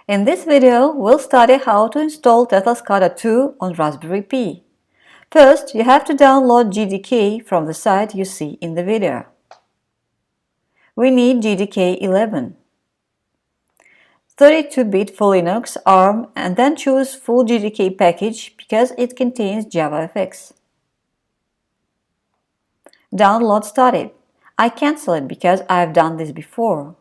In this video, we'll study how to install TeslaSCADA2 on Raspberry Pi. First, you have to download GDK from the site you see in the video. We need GDK 11. 32-bit for Linux, ARM, and then choose full GDK package because it contains JavaFX. Download started. I cancel it because I've done this before.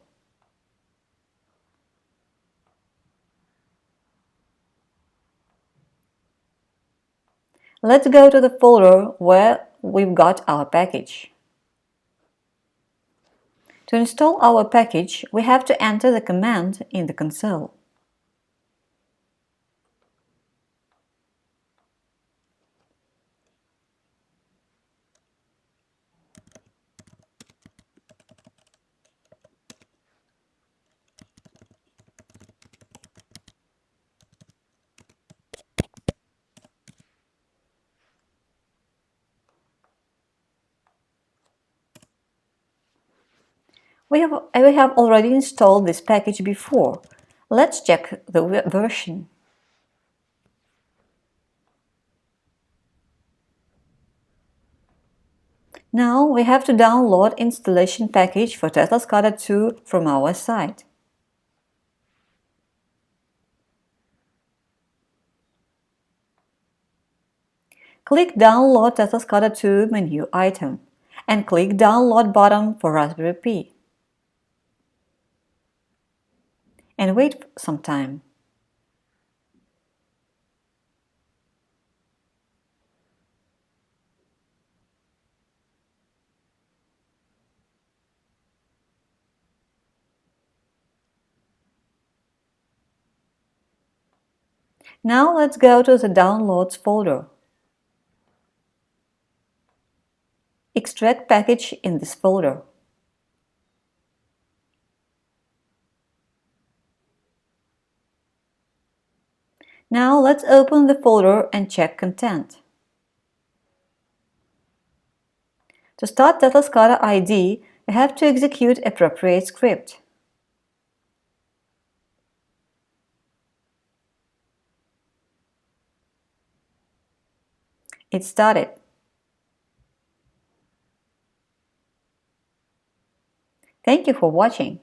Let's go to the folder where we've got our package. To install our package, we have to enter the command in the console. We have already installed this package before. Let's check the version. Now we have to download installation package for TeslaSCADA2 from our site. Click Download TeslaSCADA2 menu item and click Download button for Raspberry Pi. And wait some time. Now let's go to the Downloads folder. Extract package in this folder. Now let's open the folder and check content. To start TeslaSCADA IDE, you have to execute appropriate script. It started. Thank you for watching.